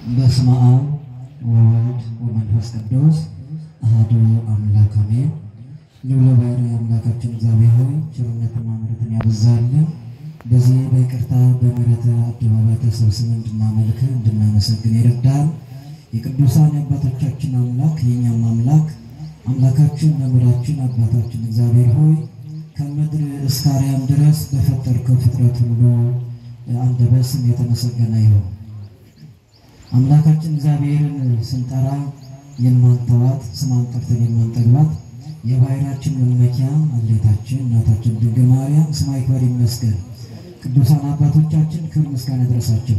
በስመ አብ ወወልድ ወመንፈስ ቅዱስ አሐዱ አምላክ አሜን። ልዑለ ባሕርይ አምላካችን እግዚአብሔር ሆይ ቸርነትና ምሕረትን ያብዛልን። በዚህ በይቅርታ በምሕረት አደባባይ ተሰብስበን እንድናመልክ እንድናመሰግን ይረዳል። የቅዱሳን አባቶቻችን አምላክ የኛም አምላካችን መምህራችን አባታችን እግዚአብሔር ሆይ ከምድር እስከ አርያም ድረስ በፈጠርከው ፍጥረት ሁሉ አንደበት ስም የተመሰገነ ይሁን። አምላካችን እግዚአብሔርን ስንጠራ የማንተዋት ስሟን ጠርተን የማንጠግባት የባሕርያችን መመኪያ አለታችን እናታችን ድንግል ማርያም ስሟ ይክበር ይመስገን። ቅዱሳን አባቶቻችን ክብር ምስጋና ይድረሳቸው።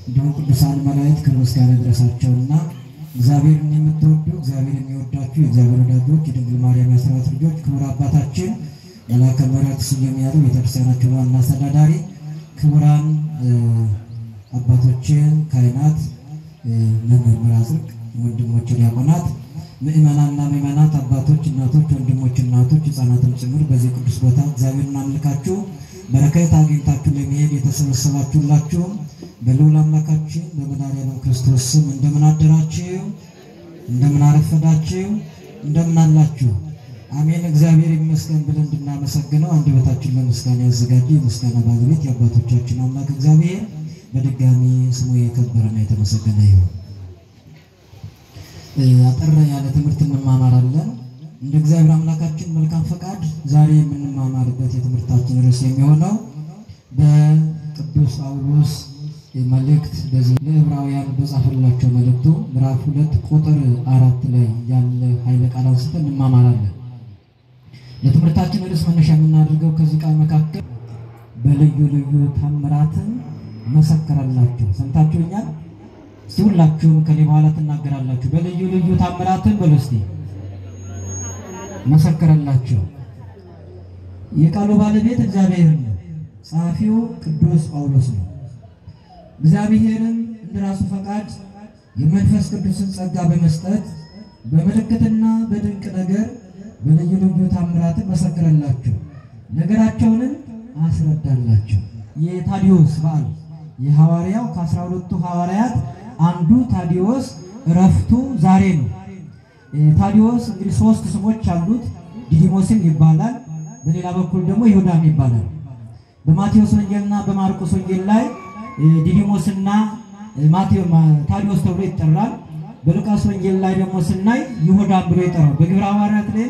እንዲሁም ቅዱሳን መላእክት ክብር ምስጋና ይድረሳቸውና እግዚአብሔርን የምትወዱ እግዚአብሔርን የሚወዳችሁ የእግዚአብሔር ወዳጆች የድንግል ማርያም የአስራት ልጆች ክቡር አባታችን መልአከ ምሕረት ስዩም ያለው ቤተክርስቲያናችን ዋና አስተዳዳሪ ክቡራን አባቶችን ካህናት መምህራን ወንድሞች ዲያቆናት ምእመናንና ምእመናት አባቶች እናቶች ወንድሞች እናቶች ሕፃናትን ጭምር በዚህ ቅዱስ ቦታ እግዚአብሔርን አምልካችሁ በረከት አግኝታችሁ ለመሄድ የተሰበሰባችሁላችሁ በልዑል አምላካችን በመድኃኒዓለም ክርስቶስ ስም እንደምን አደራችሁ እንደምን አረፈዳችሁ እንደምን አላችሁ? አሜን። እግዚአብሔር ይመስገን ብለን እንድናመሰግነው አንደበታችን ለምስጋና ያዘጋጀ የምስጋና ባለቤት የአባቶቻችን አምላክ እግዚአብሔር በድጋሚ ስሙ የከበረና የተመሰገነ ይሁን። አጠር ያለ ትምህርት እንማማራለን እንደ እግዚአብሔር አምላካችን መልካም ፈቃድ። ዛሬ የምንማማርበት የትምህርታችን ርዕስ የሚሆነው በቅዱስ ጳውሎስ መልእክት በዚህ ለዕብራውያን በጻፈላቸው መልእክቱ ምዕራፍ 2 ቁጥር 4 ላይ ያለ ኃይለ ቃል አንስተን እንማማራለን። ለትምህርታችን ርዕስ መነሻ የምናደርገው ከዚህ ቃል መካከል በልዩ ልዩ ታምራትን መሰከረላቸው። ሰምታችሁኛል? ሁላችሁም ከኔ በኋላ ትናገራላችሁ። በልዩ ልዩ ታምራትን በለስቲ መሰከረላቸው። የቃሉ ባለቤት እግዚአብሔር ነው። ጸሐፊው ቅዱስ ጳውሎስ ነው። እግዚአብሔርም እንደራሱ ፈቃድ የመንፈስ ቅዱስን ጸጋ በመስጠት በምልክትና በድንቅ ነገር በልዩ ልዩ ታምራትን መሰከረላቸው። ነገራቸውንም አስረዳላቸው። የታዲዮስ በዓል የሐዋርያው ከ12ቱ ሐዋርያት አንዱ ታዲዮስ እረፍቱ ዛሬ ነው። ታዲዮስ እንግዲህ 3 ስሞች አሉት። ዲዲሞስም ይባላል፣ በሌላ በኩል ደግሞ ይሁዳም ይባላል። በማቴዎስ ወንጌልና በማርቆስ ወንጌል ላይ ዲዲሞስና ታዲዮስ ተብሎ ይጠራል። በሉቃስ ወንጌል ላይ ደግሞ ስናይ ይሁዳ ብሎ ይጠራል። በግብረ ሐዋርያት ላይ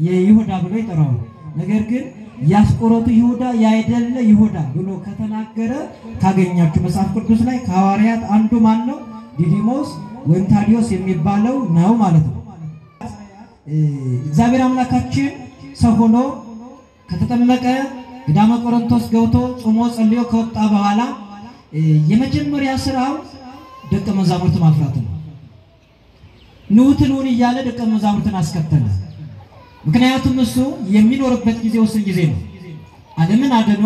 የይሁዳ ብሎ ይጠራል። ነገር ግን ያስቆሮቱ ይሁዳ ያይደለ ይሁዳ ብሎ ከተናገረ ካገኛችሁ መጽሐፍ ቅዱስ ላይ ከሐዋርያት አንዱ ማን ነው? ዲዲሞስ ወይም ታዲዮስ የሚባለው ነው ማለት ነው። እግዚአብሔር አምላካችን ሰው ሆኖ ከተጠመቀ ገዳመ ቆሮንቶስ ገብቶ ጾሞ ጸልዮ ከወጣ በኋላ የመጀመሪያ ስራው ደቀ መዛሙርት ማፍራት ነው። ንውትሉን እያለ ደቀ መዛሙርትን አስከተለ። ምክንያቱም እሱ የሚኖርበት ጊዜ ወሰን ጊዜ ነው። ዓለምን አድኖ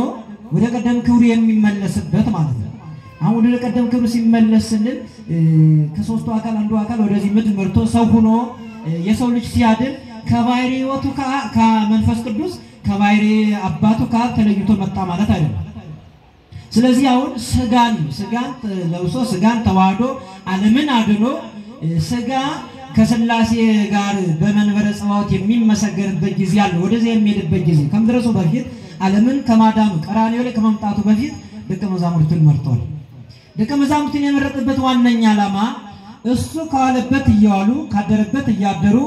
ወደ ቀደም ክብሩ የሚመለስበት ማለት ነው። አሁን ወደ ቀደም ክብሩ ሲመለስ ስንል ከሶስቱ አካል አንዱ አካል ወደዚህ ምድር መርቶ ሰው ሆኖ የሰው ልጅ ሲያድን ከባሕርይ ሕይወቱ ከመንፈስ ቅዱስ ከባሕርይ አባቱ ከአብ ተለይቶ መጣ ማለት አይደለም። ስለዚህ አሁን ስጋን ለብሶ ስጋን ተዋህዶ ዓለምን አድኖ ስጋ ከሥላሴ ጋር በመንበረ ጸባዖት የሚመሰገንበት ጊዜ አለ። ወደዚህ የሚሄድበት ጊዜ ከመድረሱ በፊት ዓለምን ከማዳኑ ቀራንዮ ላይ ከመምጣቱ በፊት ደቀ መዛሙርትን መርጧል። ደቀ መዛሙርትን የመረጠበት ዋነኛ ዓላማ እሱ ከዋለበት እየዋሉ ካደረበት እያደሩ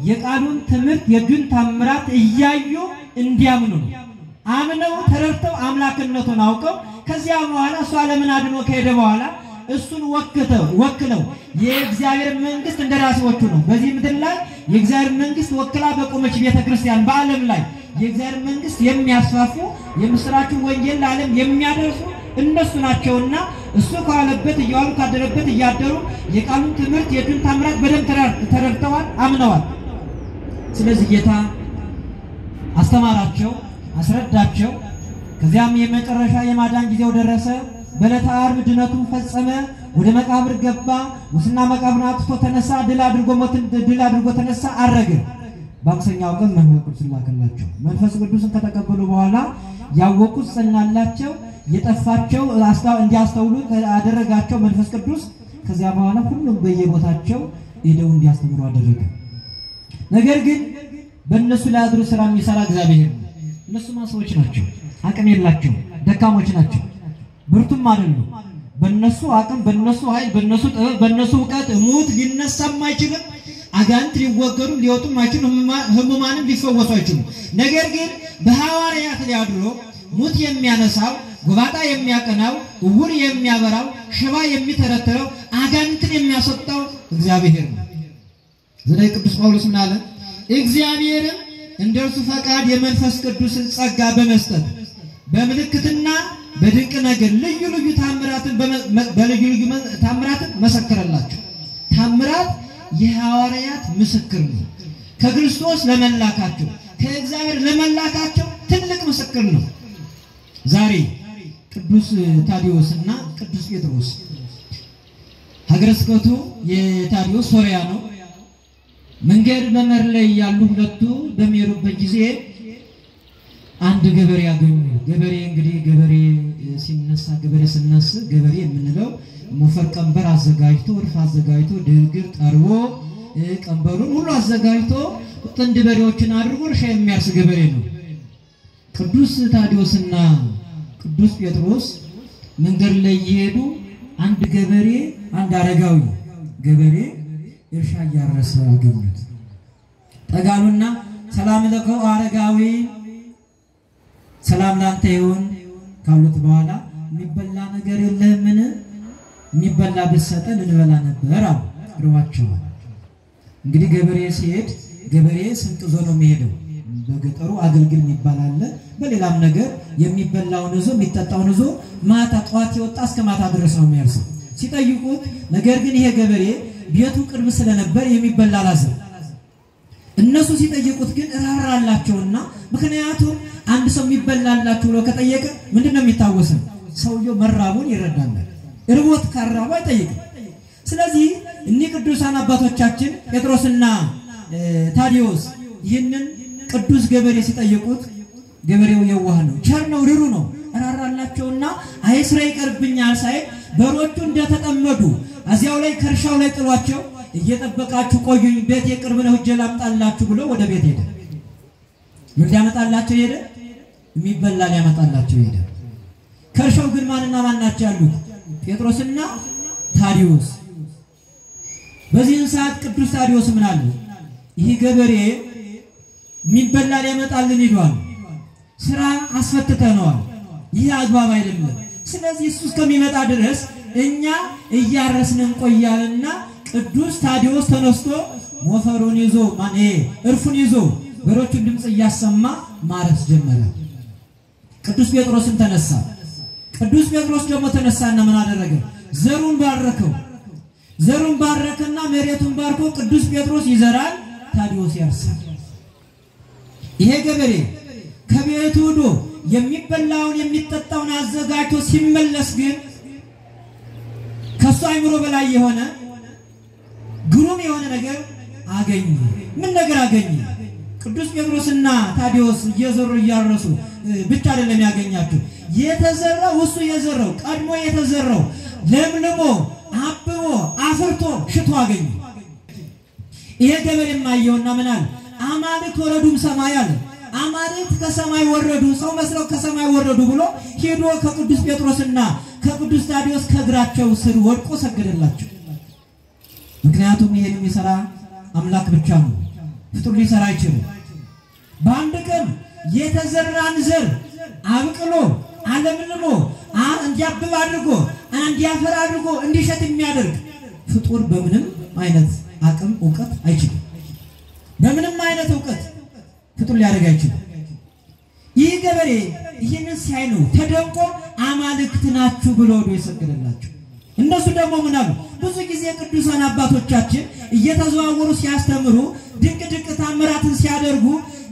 የቃሉን ትምህርት የእጁን ታምራት እያዩ እንዲያምኑ ነው። አምነው ተረድተው አምላክነቱን አውቀው ከዚያ በኋላ እሱ ዓለምን አድኖ ከሄደ በኋላ እሱን ወክለው የእግዚአብሔር መንግስት እንደራሴዎቹ ነው። በዚህ ምድር ላይ የእግዚአብሔር መንግስት ወክላ በቆመች ቤተክርስቲያን በዓለም ላይ የእግዚአብሔር መንግስት የሚያስፋፉ የምስራቹን ወንጌል ለዓለም የሚያደርሱ እነሱ ናቸውና እሱ ከዋለበት እየዋሉ ካደረበት እያደሩ የቃሉን ትምህርት የእጁን ታምራት በደንብ ተረድተዋል፣ አምነዋል። ስለዚህ ጌታ አስተማራቸው፣ አስረዳቸው። ከዚያም የመጨረሻ የማዳን ጊዜው ደረሰ። በዕለተ ዓርብ ድነቱን ፈጸመ። ወደ መቃብር ገባ። ሙስና መቃብርን አጥፍቶ ተነሳ። ድል አድርጎ ተነሳ፣ አረገ። በአምሳኛው ቀን መንፈስ ቅዱስ ላከላቸው። መንፈስ ቅዱስን ከተቀበሉ በኋላ ያወቁት ጸናላቸው፣ የጠፋቸው እንዲያስተውሉ አደረጋቸው። መንፈስ ቅዱስ ከዚያ በኋላ ሁሉም በየቦታቸው ሄደው እንዲያስተምሩ አደረገ። ነገር ግን በእነሱ ላይ አድሮ ስራ የሚሰራ እግዚአብሔር ነው። እነሱ ሰዎች ናቸው፣ አቅም የላቸው፣ ደካሞች ናቸው፣ ብርቱም አይደሉም። በእነሱ አቅም፣ በእነሱ ኃይል፣ በእነሱ ጥበብ፣ በእነሱ ዕውቀት ሙት ሊነሳም አይችልም፣ አጋንንት ሊወገዱ ሊወጡም አይችሉም፣ ህሙማንም ሊፈወሱ አይችሉም። ነገር ግን በሐዋርያት ላይ አድሮ ሙት የሚያነሳው፣ ጎባጣ የሚያቀናው፣ ዕውር የሚያበራው፣ ሽባ የሚተረትረው፣ አጋንንትን የሚያስወጣው እግዚአብሔር ነው። ስለዚህ ቅዱስ ጳውሎስ ምን አለ? እግዚአብሔርም እንደርሱ ፈቃድ የመንፈስ ቅዱስን ጸጋ በመስጠት በምልክትና በድንቅ ነገር ልዩ ልዩ ታምራትን በልዩ ልዩ ታምራትን መሰከረላቸው። ታምራት የሐዋርያት ምስክር ነው። ከክርስቶስ ለመላካቸው ከእግዚአብሔር ለመላካቸው ትልቅ ምስክር ነው። ዛሬ ቅዱስ ታዲዮስና ቅዱስ ጴጥሮስ ሀገረ ስብከቱ የታዲዮስ ሶርያ ነው። መንገድ በመር ላይ ያሉ ሁለቱ በሚሄዱበት ጊዜ አንድ ገበሬ ያገኙ። ገበሬ እንግዲህ ገበሬ ሲነሳ ገበሬ የምንለው ሞፈር ቀንበር አዘጋጅቶ እርፍ አዘጋጅቶ ድግር ጠርቦ ቀንበሩን ሁሉ አዘጋጅቶ ጥንድ በሬዎችን አድርጎ እርሻ የሚያርስ ገበሬ ነው። ቅዱስ ታዲዮስና ቅዱስ ጴጥሮስ መንገድ ላይ እየሄዱ አንድ ገበሬ አንድ አረጋዊ ገበሬ እርሻ እያረሰ አገኙት። ጠጋሉና ሰላም ለከው አረጋዊ፣ ሰላም ላንተ ይሁን ካሉት በኋላ የሚበላ ነገር የለምን? የሚበላ ብትሰጠን እንበላ ነበር አሉ። ርዋቸዋል። እንግዲህ ገበሬ ሲሄድ ገበሬ ስንቅ ይዞ ነው የሚሄደው። በገጠሩ አገልግል የሚባል አለ። በሌላም ነገር የሚበላውን ይዞ የሚጠጣውን ይዞ ማታ ጧት ይወጣ እስከ ማታ ድረስ ነው የሚያርሰው። ሲጠይቁት ነገር ግን ይሄ ገበሬ ቤቱ ቅርብ ስለነበር የሚበላ አላዘም። እነሱ ሲጠይቁት ግን ራራላቸውና ምክንያቱም አንድ ሰው የሚበላላችሁ ብሎ ከጠየቀ ምንድነው የሚታወሰው? ሰውየው መራቡን ይረዳል። እርቦት ካራባ አይጠይቅም። ስለዚህ እኒ ቅዱሳን አባቶቻችን ጴጥሮስና ታዲዮስ ይህንን ቅዱስ ገበሬ ሲጠይቁት ገበሬው የዋህ ነው፣ ቸር ነው፣ ርሩ ነው። ራራላቸውና አይስራ ይቀርብኛል ሳይል በሮቹ እንደተጠመዱ እዚያው ላይ ከርሻው ላይ ጥሏቸው እየጠበቃችሁ ቆዩኝ፣ ቤት የቅርብ ነው ሄጄ ላምጣላችሁ ብሎ ወደ ቤት ሄደ። ምን ሊያመጣላቸው ሄደ? የሚበላ ሊያመጣላቸው ሄደ። ከርሻው ግን ማንና ማን ናቸው ያሉት? ጴጥሮስና ታዲዮስ። በዚህን ሰዓት ቅዱስ ታዲዮስ ምን አለ? ይህ ገበሬ የሚበላ ሊያመጣልን ሄዷል፣ ስራ አስፈትተነዋል፣ ይህ አግባብ አይደለም። ስለዚህ እሱ እስከሚመጣ ድረስ እኛ እያረስን እንቆያልና ቅዱስ ታዲዮስ ተነስቶ ሞፈሩን ይዞ እርፉን ይዞ በሮቹን ድምጽ እያሰማ ማረስ ጀመረ። ቅዱስ ጴጥሮስም ተነሳ። ቅዱስ ጴጥሮስ ደግሞ ተነሳና ምን አደረገ? ዘሩን ባረከው። ዘሩን ባረከና መሬቱን ባርኮ ቅዱስ ጴጥሮስ ይዘራል፣ ታዲዮስ ያርሳል። ይሄ ገበሬ ከቤቱ ሄዶ የሚበላውን የሚጠጣውን አዘጋጅቶ ሲመለስ ግን ከሱ አይምሮ በላይ የሆነ ግሩም የሆነ ነገር አገኘ። ምን ነገር አገኘ? ቅዱስ ጴጥሮስና ታዲዮስ እየዘሩ እያረሱ ብቻ አይደለም ያገኛቸው። የተዘራው እሱ የዘራው ቀድሞ የተዘራው ለምልሞ አብቦ አፍርቶ ሽቶ አገኘ። ይሄ ገበሬ ማየውና ምን አለ? አማልክት ወረዱም ሰማይ አለ። አማልክት ከሰማይ ወረዱ፣ ሰው መስለው ከሰማይ ወረዱ ብሎ ሄዶ ከቅዱስ ጴጥሮስና ከቅዱስ ታዲዮስ ከእግራቸው ስር ወድቆ ሰገደላቸው። ምክንያቱም ይሄን የሚሰራ አምላክ ብቻ ነው፣ ፍጡር ሊሰራ አይችልም። በአንድ ቀን የተዘራን ዘር አብቅሎ አለምልሞ እንዲያብብ አድርጎ እንዲያፈራ አድርጎ እንዲሸት የሚያደርግ ፍጡር በምንም አይነት አቅም ዕውቀት አይችልም። በምንም አይነት ዕውቀት ፍጡር ሊያደርግ አይችልም። ይህ ገበሬ ይህንን ሲያይ ነው ተደንቆ አማልክት ናችሁ ብሎ ወዶ የሰገደላቸው። እነሱ ደግሞ ምን አሉ? ብዙ ጊዜ ቅዱሳን አባቶቻችን እየተዘዋወሩ ሲያስተምሩ ድንቅ ድንቅ ታምራትን ሲያደርጉ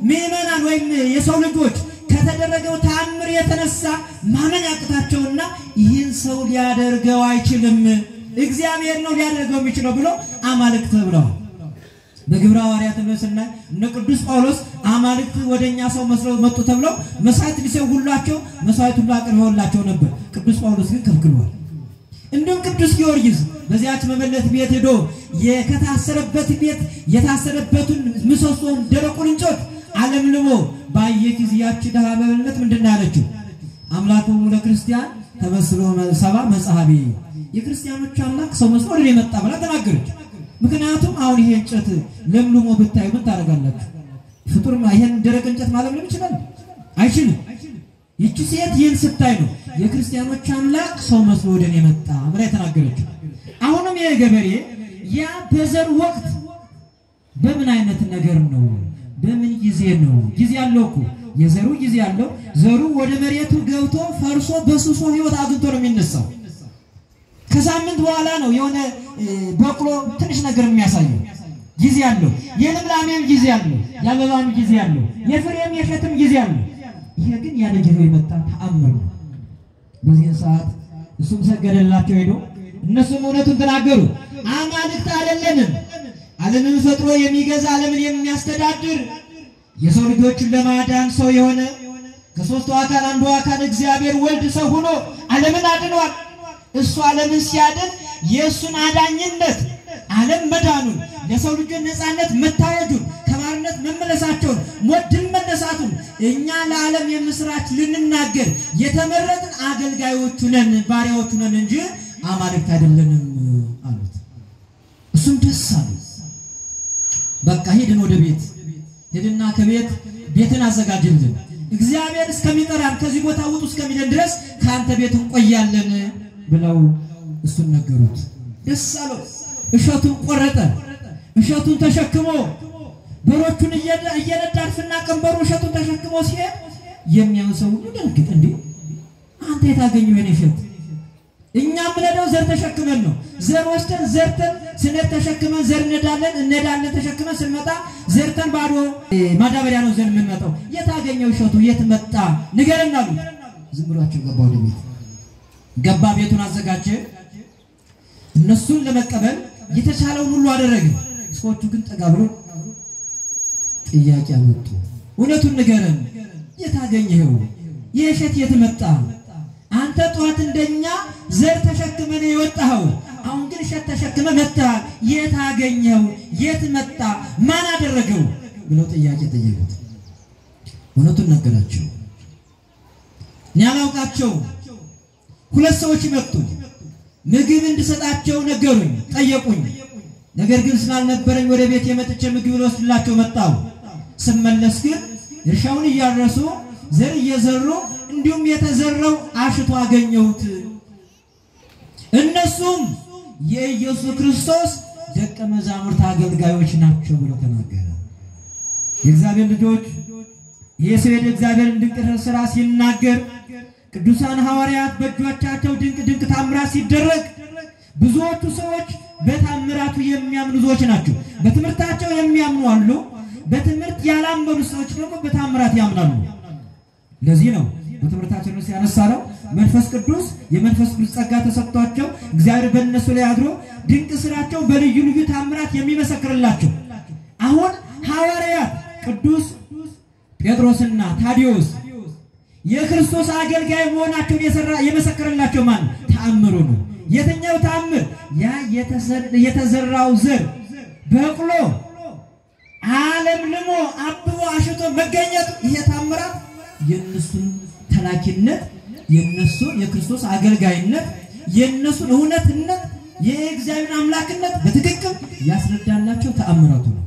ምዕመናን ወይም የሰው ልጆች ከተደረገው ታምር የተነሳ ማመን ያቅታቸውና ይህን ሰው ሊያደርገው አይችልም፣ እግዚአብሔር ነው ሊያደርገው የሚችለው ብሎ አማልክት ብለዋል። በግብረ ሐዋርያት ተመስልና እነ ቅዱስ ጳውሎስ አማልክት ወደኛ ሰው መስለው መጡ ተብለው መስዋዕት ሊሰውላቸው መስዋዕት ሁሉ አቅርበውላቸው ነበር። ቅዱስ ጳውሎስ ግን ከልክሏል። እንዲሁም ቅዱስ ጊዮርጊስ በዚያች መበለት ቤት ሄዶ የከታሰረበት ቤት የታሰረበትን ምሰሶን ደረቁን እንጨት አለምልሞ ባየ ጊዜ ያቺ ደሃ መበለት ምንድነው ያለችው? አምላኩ ለክርስቲያን ተመስሎ ሰባ መጽሐቢ የክርስቲያኖች አምላክ ሰው መስሎ ወደ መጣ ብላ ተናገረች። ምክንያቱም አሁን ይሄ እንጨት ለምልሞ ብታዩ ምን ታረጋላችሁ? ፍጡርማ ይሄን ደረቅ እንጨት ማለምለም ይችላል? አይችልም። ይቺ ሴት ይህን ስታይ ነው የክርስቲያኖች አምላክ ሰው መስሎ ወደ መጣ ብላ ተናገረች። አሁንም ይሄ ገበሬ ያ በዘር ወቅት በምን አይነት ነገር ነው? በምን ጊዜ ነው? ጊዜ ያለው እኮ የዘሩ ጊዜ ያለው ዘሩ ወደ መሬቱ ገብቶ ፈርሶ በስሶ ህይወት አግኝቶ ነው የሚነሳው። ከሳምንት በኋላ ነው የሆነ በቅሎ ትንሽ ነገር የሚያሳየው ጊዜ ያለው። የልምላሜም ጊዜ ያለው፣ የአበባም ጊዜ ያለው፣ የፍሬም የሸትም ጊዜ ያለው። ይሄ ግን ያለ ጊዜው የመጣ ተአምር ነው። በዚህ ሰዓት እሱም ሰገደላቸው ሄዶ እነሱም እውነቱን ተናገሩ። አማልክት አይደለንም፣ ዓለምን ፈጥሮ የሚገዛ ዓለምን የሚያስተዳድር የሰው ልጆችን ለማዳን ሰው የሆነ ከሦስቱ አካል አንዱ አካል እግዚአብሔር ወልድ ሰው ሆኖ ዓለምን አድኗል። እሱ ዓለምን ሲያድን የእሱን አዳኝነት ዓለም መዳኑን ለሰው ልጆች ነፃነት መታወጁን ከባርነት መመለሳቸውን ሞት ድል መነሳቱን እኛ ለዓለም የምስራች ልንናገር የተመረጥን አገልጋዮቹ ነን ባሪያዎቹ ነን እንጂ አማልክት አይደለንም አሉት። እሱም ደስ አለው። በቃ ሄድን ወደ ቤት ሄድና ከቤት ቤትን አዘጋጅልን እግዚአብሔር እስከሚጠራን ከዚህ ቦታ ውጡ እስከሚለን ድረስ ካንተ ቤት እንቆያለን ብለው እሱን ነገሩት። ደስ አለው። እሸቱን ቆረጠ። እሸቱን ተሸክሞ በሮቹን እየነዳርፍና ቀንበሩ እሸቱን ተሸክሞ ሲሄድ የሚያው ሰው ደንግጥ እንዴ አንተ የታገኘው የኔ እሸት? እኛም ብለደው ዘር ተሸክመን ነው ዘር ወስደን ዘርተን ስነት ተሸክመን ዘር እነዳለን ተሸክመን ስንመጣ ዘርተን ባዶ ማዳበሪያ ነው ዘር የምንመጣው። የታገኘው እሸቱ የት መጣ ንገረን አሉት። ዝም ብሏቸው ገባ ወደ ቤት ገባ። ቤቱን አዘጋጀ። እነሱን ለመቀበል የተቻለውን ሁሉ አደረገ። ሰዎቹ ግን ጠጋ ብሎ ጥያቄ አመጡ። እውነቱን ንገረን፣ የታገኘው የእሸት የት መጣ? አንተ ጧት እንደኛ ዘር ተሸክመን የወጣኸው አሁን ግን እሸት ተሸክመ መጣህ። የታገኘው የት መጣ? ማን አደረገው ብለው ጥያቄ ጠየቁት። እውነቱን ነገራቸው። እኔ አላውቃቸውም። ሁለት ሰዎች መጡ። ምግብ እንድሰጣቸው ነገሩኝ፣ ጠየቁኝ። ነገር ግን ስላልነበረኝ ወደ ቤት የመጥቼ ምግብ ልወስድላቸው መጣሁ። ስመለስ ግን እርሻውን እያረሱ ዘር እየዘሩ እንዲሁም የተዘራው አሽቶ አገኘሁት። እነሱም የኢየሱስ ክርስቶስ ደቀ መዛሙርት አገልጋዮች ናቸው ብሎ ተናገረ። የእግዚአብሔር ልጆች የሰው እግዚአብሔር ድንቅ ሥራ ሲናገር ቅዱሳን ሐዋርያት በእጆቻቸው ድንቅ ታምራት ሲደረግ ብዙዎቹ ሰዎች በታምራቱ የሚያምኑ ሰዎች ናቸው። በትምህርታቸው የሚያምኑ አሉ። በትምህርት ያላመኑ ሰዎች ደግሞ በታምራት ያምናሉ። ለዚህ ነው በትምህርታቸው ነው ሲያነሳለው መንፈስ ቅዱስ የመንፈስ ቅዱስ ጸጋ ተሰጥቷቸው እግዚአብሔር በእነሱ ላይ አድሮ ድንቅ ሥራቸው በልዩ ልዩ ታምራት የሚመሰክርላቸው። አሁን ሐዋርያት ቅዱስ ጴጥሮስና ታዲዮስ የክርስቶስ አገልጋይ መሆናቸውን የመሰከረላቸው ማን? ተአምሩ ነው። የትኛው ተአምር? ያ የተዘራው ዘር በቅሎ ዓለምልሞ አብቦ አሽቶ መገኘት። ይሄ ተአምራት የነሱን ተላኪነት የነሱን የክርስቶስ አገልጋይነት የነሱን እውነትነት የእግዚአብሔር አምላክነት በትክክል ያስረዳላቸው ተአምራቱ ነው።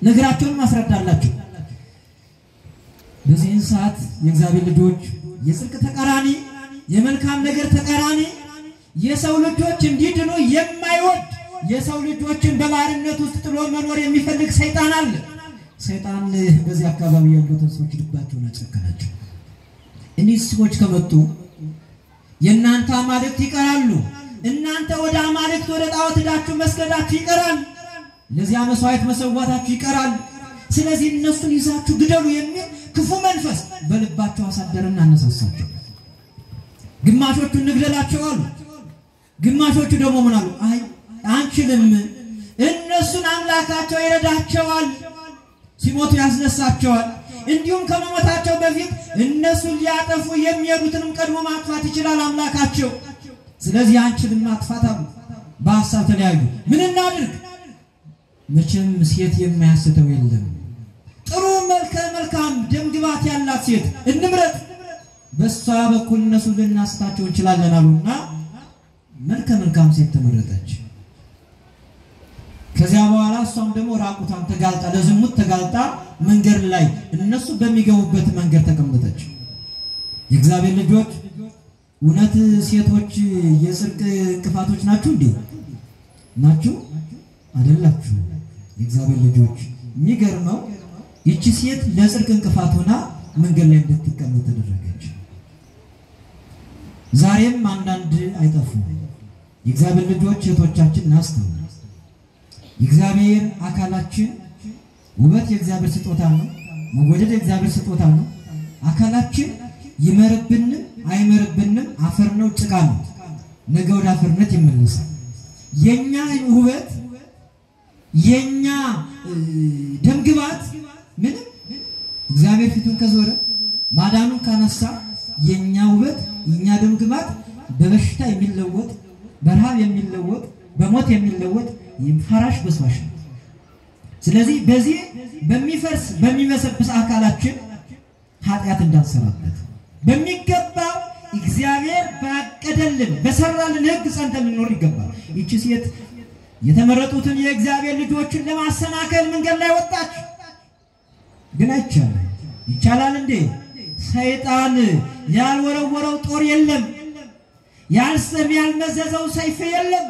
ነገራቸውን ማስረዳላቸው። በዚህ ሰዓት የእግዚአብሔር ልጆች የጽድቅ ተቃራኒ የመልካም ነገር ተቃራኒ የሰው ልጆች እንዲድኑ የማይወድ የሰው ልጆችን በባርነት ውስጥ ጥሎ መኖር የሚፈልግ ሰይጣን አለ። ሰይጣን በዚህ አካባቢ ያሉትን ሰዎች ልባቸውን አጨከናቸው። እነዚህ ሰዎች ከመጡ የእናንተ አማልክት ይቀራሉ፣ እናንተ ወደ አማልክት ወደ ጣዖት ሄዳችሁ መስገዳችሁ ይቀራል፣ ለዚያ መስዋዕት መሰዋታችሁ ይቀራል። ስለዚህ እነሱን ይዛችሁ ግደሉ የሚል ክፉ መንፈስ በልባቸው አሳደረና አነሳሳቸው። ግማሾቹ እንግደላቸው አሉ። ግማሾቹ ደግሞ ምን አሉ? አይ አንችልም፣ እነሱን አምላካቸው ይረዳቸዋል፣ ሲሞቱ ያስነሳቸዋል፣ እንዲሁም ከመሞታቸው በፊት እነሱን ሊያጠፉ የሚሄዱትንም ቀድሞ ማጥፋት ይችላል አምላካቸው። ስለዚህ አንችልም ማጥፋት አሉ። በሐሳብ ተለያዩ። ምን እናድርግ? መቼም ሴት የማያስተው የለም። ጥሩ መልካም ደምግባት ያላት ሴት እንምረጥ፣ በሷ በኩል እነሱ ልናስታቸው እንችላለን አሉና መልካም ሴት ተመረጠች። ከዚያ በኋላ እሷም ደግሞ ራቁቷን ተጋልጣ ለዝሙት ተጋልጣ መንገድ ላይ እነሱ በሚገቡበት መንገድ ተቀመጠች። የእግዚአብሔር ልጆች እውነት ሴቶች የጽድቅ እንቅፋቶች ናችሁ እንዴ? ናችሁ አይደላችሁ? የእግዚአብሔር ልጆች የሚገርመው ይቺ ሴት ለጽድቅ እንቅፋት ሆና መንገድ ላይ እንድትቀመጥ ተደረገች። ዛሬም አንዳንድ አይጠፉም። የእግዚአብሔር ልጆች ሴቶቻችን ናስተው የእግዚአብሔር አካላችን ውበት የእግዚአብሔር ስጦታ ነው። መወደድ የእግዚአብሔር ስጦታ ነው። አካላችን ይመርብንም አይመርብንም አፈር ነው፣ ጭቃ ነው። ነገ ወደ አፈርነት ይመለሳል። የኛ ውበት የኛ ደምግባት ምንም እግዚአብሔር ፊቱን ከዞረ ማዳኑን ካነሳ የኛ ውበት የኛ ደምግባት በበሽታ የሚለወጥ በረሃብ የሚለወጥ በሞት የሚለወጥ ይፈራሽ በስባሽ። ስለዚህ በዚህ በሚፈርስ በሚመሰብስ አካላችን ኃጢአት እንዳንሰራበት በሚገባው እግዚአብሔር ባቀደልን በሰራልን ሕግ ጸንተን ልንኖር ይገባል። ይቺ ሴት የተመረጡትን የእግዚአብሔር ልጆችን ለማሰናከል መንገድ ላይ ወጣች። ግን ይቻላል እንዴ? ሰይጣን ያልወረወረው ጦር የለም፣ ያልመዘዘው ሰይፍ የለም።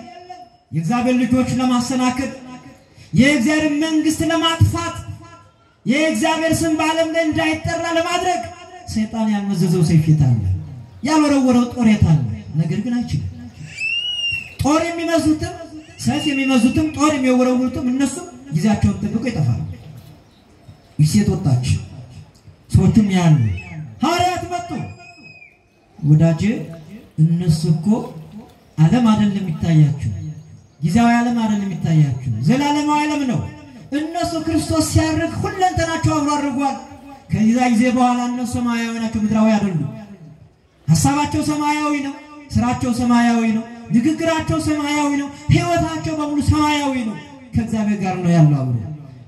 የእግዚአብሔር ልጆች ለማሰናከል የእግዚአብሔር መንግስት ለማጥፋት የእግዚአብሔር ስም በዓለም ላይ እንዳይጠራ ለማድረግ ሰይጣን ያልመዘዘው ሰይፍ የታለ? ያልወረወረው ጦር የታለ? ነገር ግን አይችልም። ጦር የሚመዙትም ሰይፍ የሚመዙትም ጦር የሚወረውሩትም እነሱ ጊዜያቸውን ጠብቀው ይጠፋሉ። ይሴት ወጣች። ሰዎቹም ያሉ ሐዋርያት መጡ። ወዳጄ እነሱ እኮ ዓለም አይደለም የሚታያችሁ፣ ጊዜያዊ ዓለም አይደለም የሚታያችሁ፣ ዘላለማዊ ዓለም ነው። እነሱ ክርስቶስ ሲያርግ ሁለንተናቸው አብሮ አድርጓል። ከዚያ ጊዜ በኋላ እነሱ ሰማያዊ ናቸው፣ ምድራዊ አይደሉም። ሐሳባቸው ሰማያዊ ነው፣ ስራቸው ሰማያዊ ነው፣ ንግግራቸው ሰማያዊ ነው፣ ህይወታቸው በሙሉ ሰማያዊ ነው። ከእግዚአብሔር ጋር ነው ያለው አብሮ።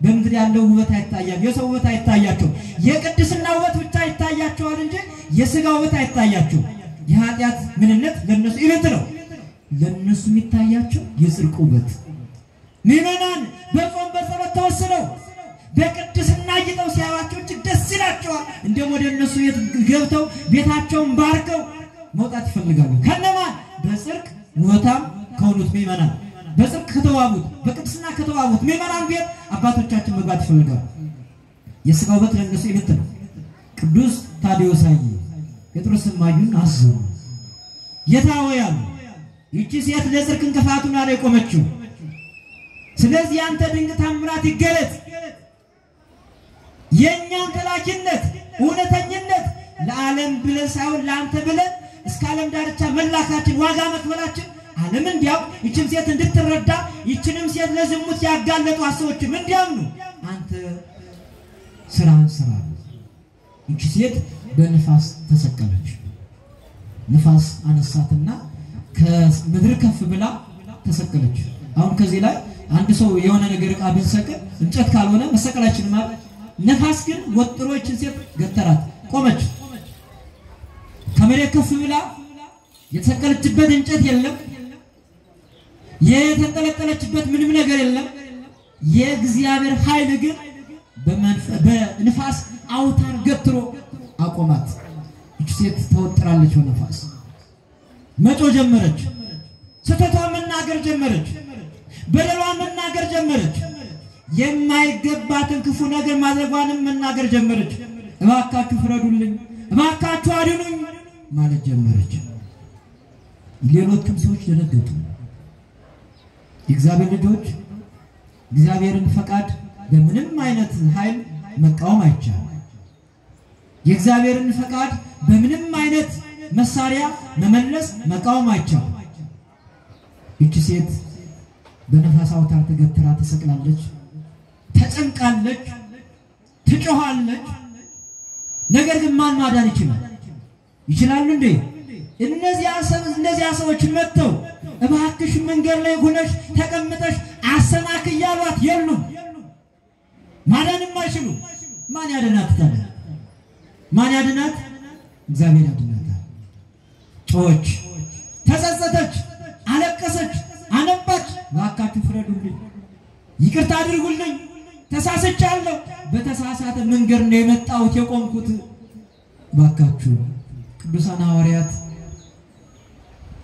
በምድር ያለው ውበት አይታያቸው፣ የሰው ውበት አይታያቸው። የቅድስና ውበት ብቻ ይታያቸዋል እንጂ የሥጋ ውበት አይታያቸው። የኃጢአት ምንነት ለነሱ ኢቨንት ነው። ለነሱ የሚታያቸው የጽድቅ ውበት። ምዕመናን በጾም በጸሎት ተወስነው በቅድስና እይተው ሲያዩአቸው እጅግ ደስ ይላቸዋል። እንደም ወደ እነሱ ቤት ገብተው ቤታቸውን ባርከው መውጣት ይፈልጋሉ። ከነማን? በጽድቅ ውበታም ከሆኑት ምዕመናን፣ በጽድቅ ከተዋቡት፣ በቅድስና ከተዋቡት ምዕመናን ቤት አባቶቻችን መግባት ይፈልጋሉ። የሥጋ ውበት ለነሱ ኢቨንት ነው። ቅዱስ ታዲዮስ ጴጥሮስን ማዩን አዘኑ። ጌታ ሆይ አሉ፣ ይቺ ሴት ለጽድቅ እንቅፋት ሆና ነው የቆመችው። ስለዚህ አንተ ድንቅ ታምራት ይገለጥ። የኛን ተላኪነት እውነተኝነት ለዓለም ብለን ሳይሆን ለአንተ ብለን እስከ ዓለም ዳርቻ መላካችን ዋጋ መክፈላችን ዓለም እንዲያው ይችም ሴት እንድትረዳ ይችንም ሴት ለዝሙት ያጋለጡ ሰዎችም እንዲያምኑ አንተ ስራን ስራ። ይቺ ሴት በንፋስ ተሰቀለች። ንፋስ አነሳትና ከምድር ከፍ ብላ ተሰቀለች። አሁን ከዚህ ላይ አንድ ሰው የሆነ ነገር ዕቃ ቢሰቀል እንጨት ካልሆነ መሰቀላችን ማለት ነፋስ ግን ወጥሮ ይችን ሴት ገተራት፣ ቆመች። ከመሬት ከፍ ብላ የተሰቀለችበት እንጨት የለም፣ የተንጠለጠለችበት ምንም ነገር የለም። የእግዚአብሔር ኃይል ግን በንፋስ አውታር ገትሮ አቆማት። ይች ሴት ተወጥራለች። በነፋስ መጮ ጀመረች። ስተቷን መናገር ጀመረች። በደሏን መናገር ጀመረች። የማይገባትን ክፉ ነገር ማድረጓንም መናገር ጀመረች። እባካችሁ ፍረዱልኝ፣ እባካችሁ አድኑኝ ማለት ጀመረች። ሌሎችም ሰዎች ደነገጡ። የእግዚአብሔር ልጆች እግዚአብሔርን ፈቃድ በምንም አይነት ኃይል መቃወም አይቻልም። የእግዚአብሔርን ፈቃድ በምንም አይነት መሳሪያ መመለስ መቃወም አይቻልም። ይቺ ሴት በነፋስ አውታር ተገትራ ተሰቅላለች፣ ተጨንቃለች፣ ትጮኻለች። ነገር ግን ማን ማዳን ይችላል? ይችላሉ እንዴ? እነዚያ ሰዎች መጥተው እባክሽ መንገድ ላይ ሆነሽ ተቀምጠሽ አሰናክያሏት የሉም ማዳንም አይችሉ ማን ያድናት ታዲያ ማን ያድናት እግዚአብሔር ያድናታል ጮች ተጸጸተች አለቀሰች አነባች እባካችሁ ፍረዱልኝ ይቅርታ አድርጉልኝ ተሳስቻለሁ በተሳሳተ መንገድ ነው የመጣሁት የቆምኩት እባካችሁ ቅዱሳን ሐዋርያት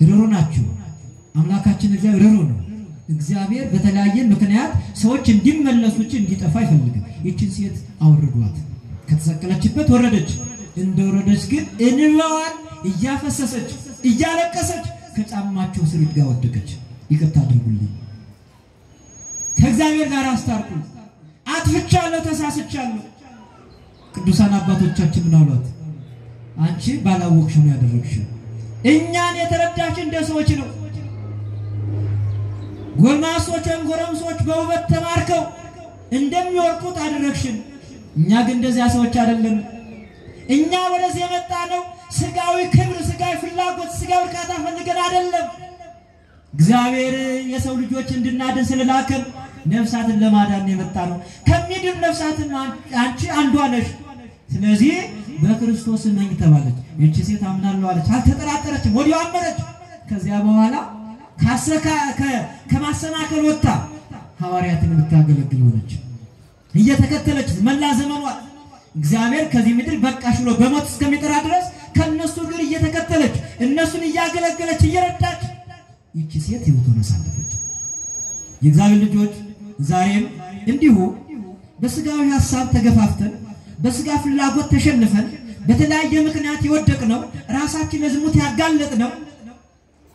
ርሩ ናችሁ አምላካችን እግዚአብሔር ርሩ ነው እግዚአብሔር በተለያየ ምክንያት ሰዎች እንዲመለሱ እንዲጠፋ አይፈልግም ይችን ሴት አወረዷት ከተሰቀለችበት ወረደች እንደወረደች ግን እንባዋን እያፈሰሰች እያለቀሰች ከጫማቸው ስር ጋር ወደቀች ይቅርታ አድርጉልኝ ከእግዚአብሔር ጋር አስታርቁ አጥፍቻለሁ ተሳስቻለሁ ቅዱሳን አባቶቻችን ምን አሏት አንቺ ባላወቅሽ ነው ያደረግሽው እኛን የተረዳሽ እንደ ሰዎች ነው ጎልማሶችም ጎረምሶች በውበት ተማርከው እንደሚወርቁት አደረግሽን እኛ ግን እንደዚያ ሰዎች አይደለም እኛ ወደዚህ የመጣነው ስጋዊ ክብር ስጋዊ ፍላጎት ስጋዊ እርካታ ፈልገን አይደለም እግዚአብሔር የሰው ልጆች እንድናድን ስለላከን ነፍሳትን ለማዳን የመጣነው ከሚድን ነፍሳትን አንቺ አንዷ ነሽ ስለዚህ በክርስቶስ ነኝ ተባለች እቺ ሴት አምናለሁ አለች አልተጠራጠረችም ወዲያው አመነች ከዚያ በኋላ ከማሰናከል ወጣ ሐዋርያትን የምታገለግል ሆነች እየተከተለች መላ ዘመኗ እግዚአብሔር ከዚህ ምድር በቃሽ ብሎ በሞት እስከሚጠራ ድረስ ከነሱ ግን እየተከተለች እነሱን እያገለገለች እየረዳች ይቺ ሴት ህይወቷን አሳለፈች የእግዚአብሔር ልጆች ዛሬም እንዲሁ በስጋዊ ሐሳብ ተገፋፍተን በስጋ ፍላጎት ተሸንፈን በተለያየ ምክንያት ይወደቅነው ራሳችን ለዝሙት ያጋለጥነው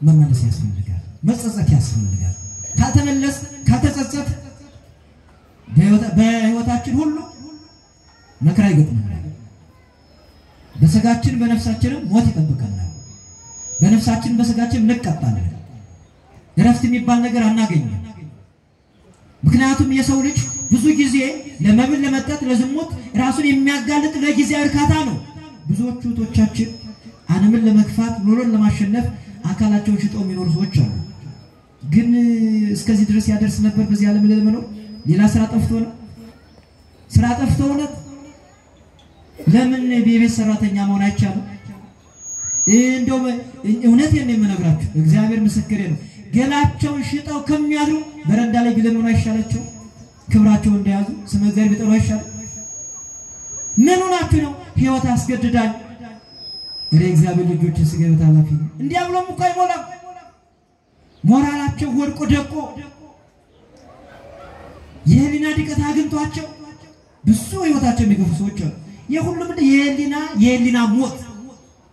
መመለስ ያስፈልጋል መጸጸት ያስፈልጋል ካልተመለስ ካልተጸጸት በህይወታችን ሁሉ መከራ ይገጥመናል በስጋችን በነፍሳችን ሞት ይጠብቀናል በነፍሳችን በስጋችን እንቀጣለን እረፍት የሚባል ነገር አናገኝም ምክንያቱም የሰው ልጅ ብዙ ጊዜ ለመብል ለመጠጥ ለዝሙት ራሱን የሚያጋልጥ ለጊዜያዊ እርካታ ነው ብዙዎቹ ቶቻችን ዓለምን ለመግፋት ኑሮን ለማሸነፍ አካላቸውን ሽጠው የሚኖሩ ሰዎች አሉ ግን እስከዚህ ድረስ ያደርስ ነበር በዚህ ዓለም ለመኖር ሌላ ስራ ጠፍቶ ነው ስራ ጠፍቶ ነው ለምን በቤት ሰራተኛ መሆን አይቻልም እንደው እውነቴን ነው የምነግራችሁ እግዚአብሔር ምስክሬ ነው ገላቸውን ሽጠው ከሚያድሩ በረንዳ ላይ ቢለምኑ አይሻላቸው ክብራቸውን እንደያዙ ስመ እግዚአብሔር ቢጠሩ አይሻል ምን ሆናችሁ ነው ህይወት አስገድዳል እግዚአብሔር ልጆች ስገበት አላፊ እንዲያብሎም እኮ አይሞላም ሞራላቸው ወድቆ ደቆ የህሊና ድቀት አግኝቷቸው ብዙ ህይወታቸው የሚገፉ ሰዎች አሉ የሁሉም የህሊና ሞት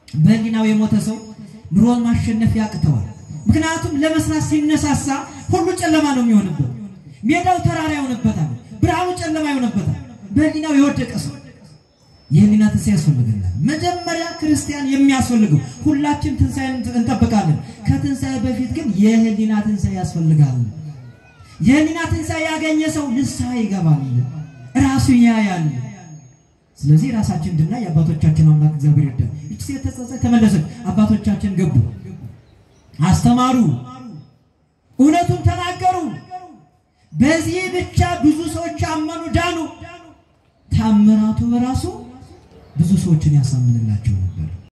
በህሊናው የሞተ ሰው ኑሮን ማሸነፍ ያቅተዋል ምክንያቱም ለመስራት ሲነሳሳ ሁሉ ጨለማ ነው የሚሆንበት ሜዳው ተራራ ይሆንበታል ብርሃኑ ጨለማ ይሆንበታል በህሊናው የወደቀ ሰው የህሊና ትንሣኤ ያስፈልገናል መጀመሪያ ክርስቲያን የሚያስፈልገው ሁላችን ትንሣኤን እንጠብቃለን ከትንሣኤ በፊት ግን የህሊና ትንሣኤ ያስፈልጋል የህሊና ትንሣኤ ያገኘ ሰው ንስሐ ይገባል ራሱ ያያል ስለዚህ ራሳችን እንድናይ አባቶቻችን አምላክ እግዚአብሔር ይርዳል እቺ ሴት ተመለሰች አባቶቻችን ገቡ አስተማሩ እውነቱን ተናገሩ በዚህ ብቻ ብዙ ሰዎች አመኑ ዳኑ ታምራቱ በራሱ ብዙ ሰዎችን ያሳምንላቸው